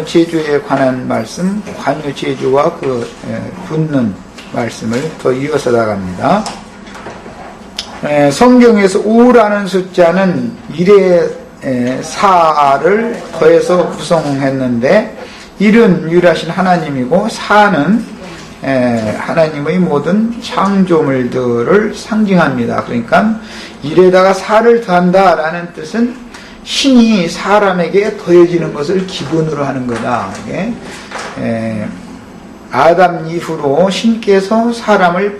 제주에 관한 말씀, 관유 제주와 붙는 말씀을 더 이어서 나갑니다. 성경에서 5라는 숫자는 1의 4를 더해서 구성했는데 1은 유일하신 하나님이고 4는 하나님의 모든 창조물들을 상징합니다. 그러니까 1에다가 4를 더한다 라는 뜻은 신이 사람에게 더해지는 것을 기본으로 하는 거다. 아담 이후로 신께서 사람을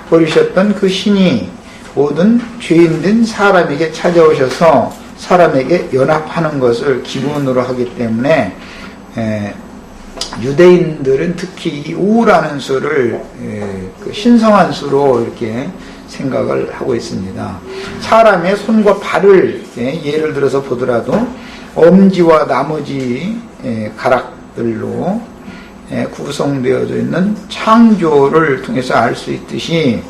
버리셨던 그 신이 모든 죄인된 사람에게 찾아오셔서 사람에게 연합하는 것을 기본으로 하기 때문에 유대인들은 특히 이 5라는 수를 신성한 수로 이렇게 생각을 하고 있습니다. 사람의 손과 발을 예를 들어서 보더라도 엄지와 나머지 가락들로 구성되어져 있는 창조를 통해서 알 수 있듯이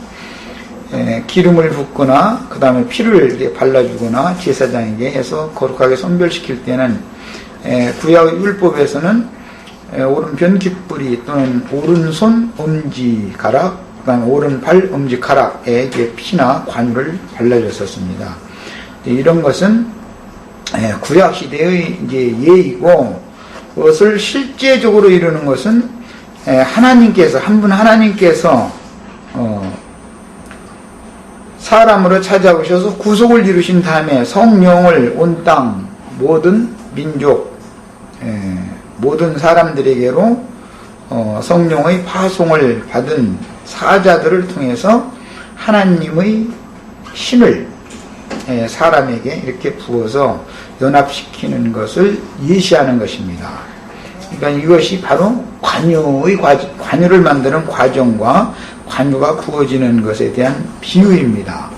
기름을 붓거나 그 다음에 피를 발라주거나 제사장에게 해서 거룩하게 선별시킬 때는 구약 율법에서는 오른편 깃뿌리 또는 오른손 엄지가락 그 다음에 오른발 엄지가락에 피나 관유를 발라줬었습니다. 이런 것은 구약시대의 이제 예이고 그것을 실제적으로 이루는 것은 하나님께서 한 분 하나님께서 사람으로 찾아오셔서 구속을 이루신 다음에 성령을 온 땅 모든 민족 모든 사람들에게로 성령의 파송을 받은 사자들을 통해서 하나님의 신을 사람에게 이렇게 부어서 연합시키는 것을 예시하는 것입니다. 그러니까 이것이 바로 관유를 만드는 과정과 관유가 부어지는 것에 대한 비유입니다.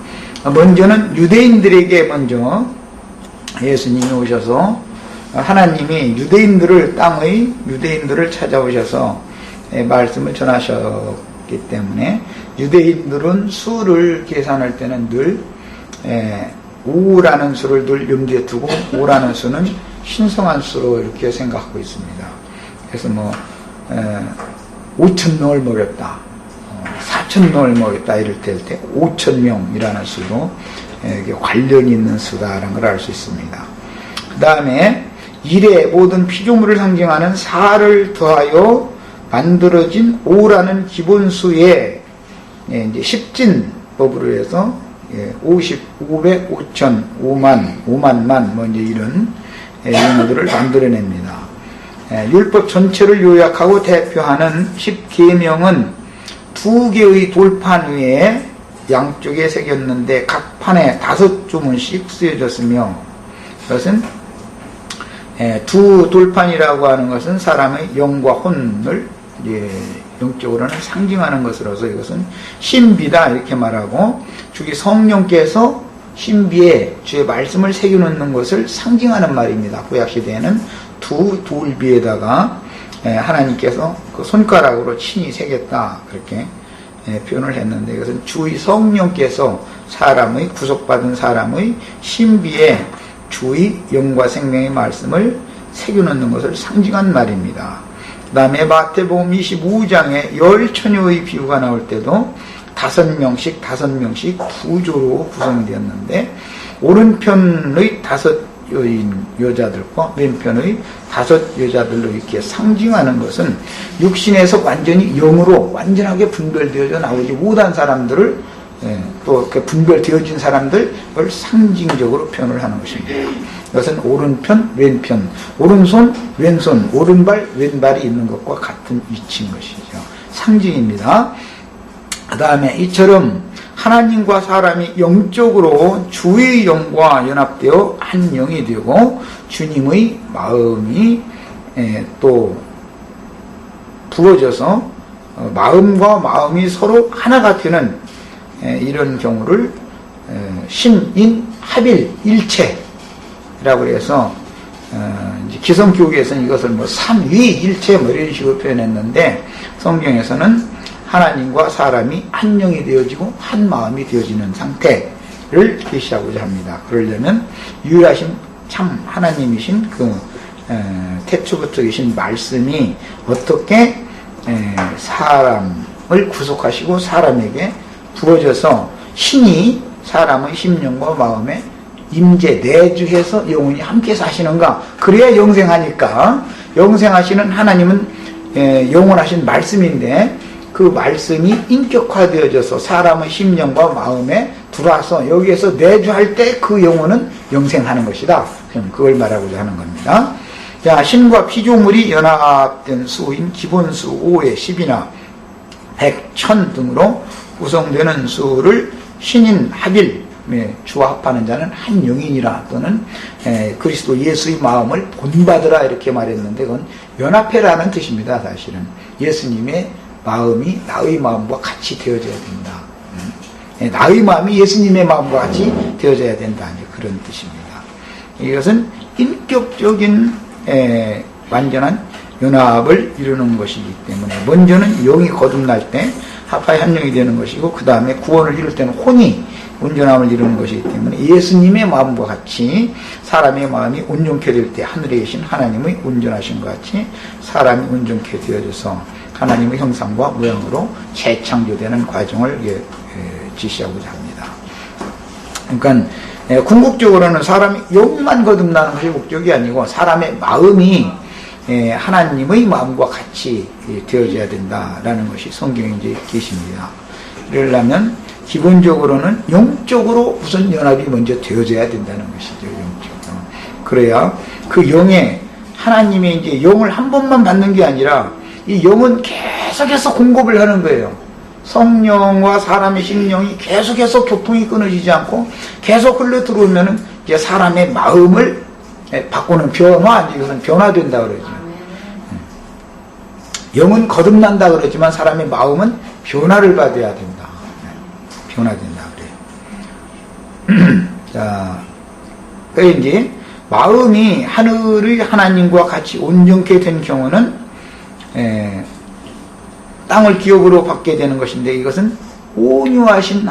먼저는 유대인들에게 먼저 예수님이 오셔서 하나님이 땅의 유대인들을 찾아오셔서 말씀을 전하셨기 때문에 유대인들은 수를 계산할 때는 늘 5라는 수를 늘 염두에 두고 5라는 수는 신성한 수로 이렇게 생각하고 있습니다. 그래서 5,000명을 먹였다, 4,000명을 먹였다 이럴 때 5,000명이라는 수로 관련이 있는 수다라는 걸 알 수 있습니다. 그 다음에 1의 모든 피조물을 상징하는 4를 더하여 만들어진 5라는 기본수에 이제 십진법으로 해서 50, 500, 5천, 5만만 이제 이런 용어들을 만들어냅니다. 율법 전체를 요약하고 대표하는 10계명은 2개의 돌판 위에 양쪽에 새겼는데 각 판에 5조문씩 쓰여졌으며 그것은 두 돌판이라고 하는 것은 사람의 영과 혼을 영적으로는 상징하는 것으로서 이것은 신비다 이렇게 말하고 주기 성령께서 신비에 주의 말씀을 새겨놓는 것을 상징하는 말입니다. 구약시대에는 두 돌비에다가 하나님께서 그 손가락으로 친히 새겼다 그렇게 표현을 했는데 이것은 주의 성령께서 구속받은 사람의 신비에 주의 영과 생명의 말씀을 새겨놓는 것을 상징한 말입니다. 그 다음에 마태복음 25장에 10처녀의 비유가 나올 때도 5명씩 2조로 구성이 되었는데 오른편의 5 여자들과 왼편의 5 여자들로 이렇게 상징하는 것은 육신에서 완전히 영으로 완전하게 분별되어져 나오지 못한 사람들을 또 이렇게 분별되어진 사람들을 상징적으로 표현을 하는 것입니다. 이것은 오른편, 왼편, 오른손, 왼손, 오른발, 왼발이 있는 것과 같은 위치인 것이죠. 상징입니다. 그 다음에 이처럼 하나님과 사람이 영적으로 주의 영과 연합되어 한 영이 되고 주님의 마음이 또 부어져서 마음과 마음이 서로 하나가 되는 이런 경우를 신인 합일 일체라고 해서 기성교육에서는 이것을 삼위일체 이런 식으로 표현했는데 성경에서는 하나님과 사람이 한 영이 되어지고 한 마음이 되어지는 상태를 계시하고자 합니다. 그러려면 유일하신 참 하나님이신 그 태초부터 계신 말씀이 어떻게 사람을 구속하시고 사람에게 부어져서 신이 사람의 심령과 마음에 임재 내주해서 영원히 함께 사시는가. 그래야 영생하니까. 영생하시는 하나님은 영원하신 말씀인데 그 말씀이 인격화되어져서 사람의 심령과 마음에 들어와서 여기에서 내주할 때 그 영혼은 영생하는 것이다. 그걸 말하고자 하는 겁니다. 자, 신과 피조물이 연합된 수인 기본수 5의 10이나 100, 1000 등으로 구성되는 수를 신인 합일, 주와 합하는 자는 한 영이니라, 또는 그리스도 예수의 마음을 본받으라 이렇게 말했는데 그건 연합해라는 뜻입니다. 사실은 예수님의 마음이 나의 마음과 같이 되어져야 된다. 나의 마음이 예수님의 마음과 같이 되어져야 된다. 그런 뜻입니다. 이것은 인격적인 완전한 연합을 이루는 것이기 때문에 먼저는 영이 거듭날 때 합하여 한 영이 되는 것이고 그 다음에 구원을 이룰 때는 혼이 온전함을 이루는 것이기 때문에 예수님의 마음과 같이 사람의 마음이 온전케 될 때 하늘에 계신 하나님의 온전하신 것 같이 사람이 온전케 되어져서 하나님의 형상과 모양으로 재창조되는 과정을 지시하고자 합니다. 그러니까 궁극적으로는 사람이 영만 거듭나는 것이 목적이 아니고 사람의 마음이 하나님의 마음과 같이 되어져야 된다라는 것이 성경에 이제 계십니다. 그러려면 기본적으로는 영적으로 우선 연합이 먼저 되어져야 된다는 것이죠. 영적으로. 그래야 그 영에 하나님의 이제 영을 한 번만 받는 게 아니라 이 영은 계속해서 공급을 하는 거예요. 성령과 사람의 심령이 계속해서 교통이 끊어지지 않고 계속 흘러 들어오면은 이제 사람의 마음을 바꾸는 변화, 이것은 변화된다 그러죠. 영은 거듭난다 그러지만 사람의 마음은 변화를 받아야 된다. 변화된다 그래요. 자, 그 이제 마음이 하늘의 하나님과 같이 온전케 된 경우는 땅을 기업으로 받게 되는 것인데 이것은 온유하신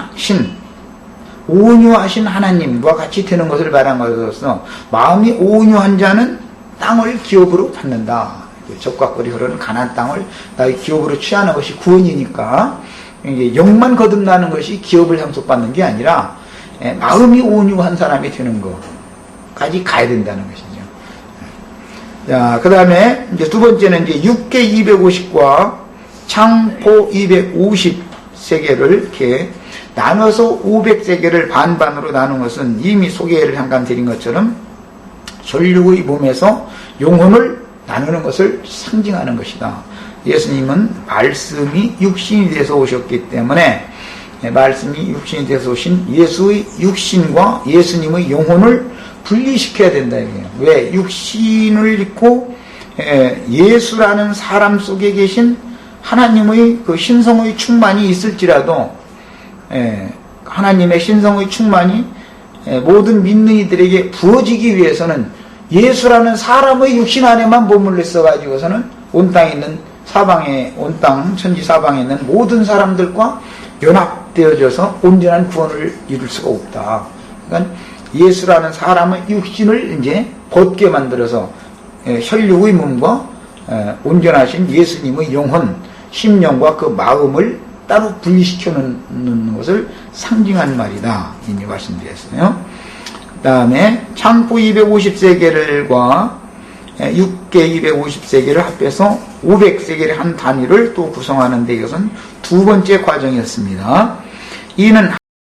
온유하신 하나님과 같이 되는 것을 말한 것으로서 마음이 온유한 자는 땅을 기업으로 받는다. 적과 꿀이 흐르는 가나안 땅을 나의 기업으로 취하는 것이 구원이니까 이게 영만 거듭나는 것이 기업을 상속받는 게 아니라 마음이 온유한 사람이 되는 것까지 가야 된다는 것이죠. 자, 그 다음에 이제 두 번째는 이제 육계 250과 창포 250세계를 이렇게 나눠서 500세계를 반반으로 나눈 것은 이미 소개를 잠깐 드린 것처럼 혈육의 몸에서 영혼을 나누는 것을 상징하는 것이다. 예수님은 말씀이 육신이 돼서 오셨기 때문에 말씀이 육신이 돼서 오신 예수의 육신과 예수님의 영혼을 분리시켜야 된다. 이거예요. 왜? 육신을 입고 예수라는 사람 속에 계신 하나님의 그 신성의 충만이 있을지라도 하나님의 신성의 충만이 모든 믿는 이들에게 부어지기 위해서는 예수라는 사람의 육신 안에만 머물러 있어가지고서는 온 땅에 있는 온 땅 천지 사방에 있는 모든 사람들과 연합되어져서 온전한 구원을 이룰 수가 없다. 그러니까 예수라는 사람의 육신을 이제 벗게 만들어서 혈육의 몸과 온전하신 예수님의 영혼, 심령과 그 마음을 따로 분리시켜 놓는 것을 상징한 말이다. 이미 말씀드렸어요. 그 다음에 창포 250세계를과 6개 250세계를 합해서 500세계의 한 단위를 또 구성하는데 이것은 두 번째 과정이었습니다. 이는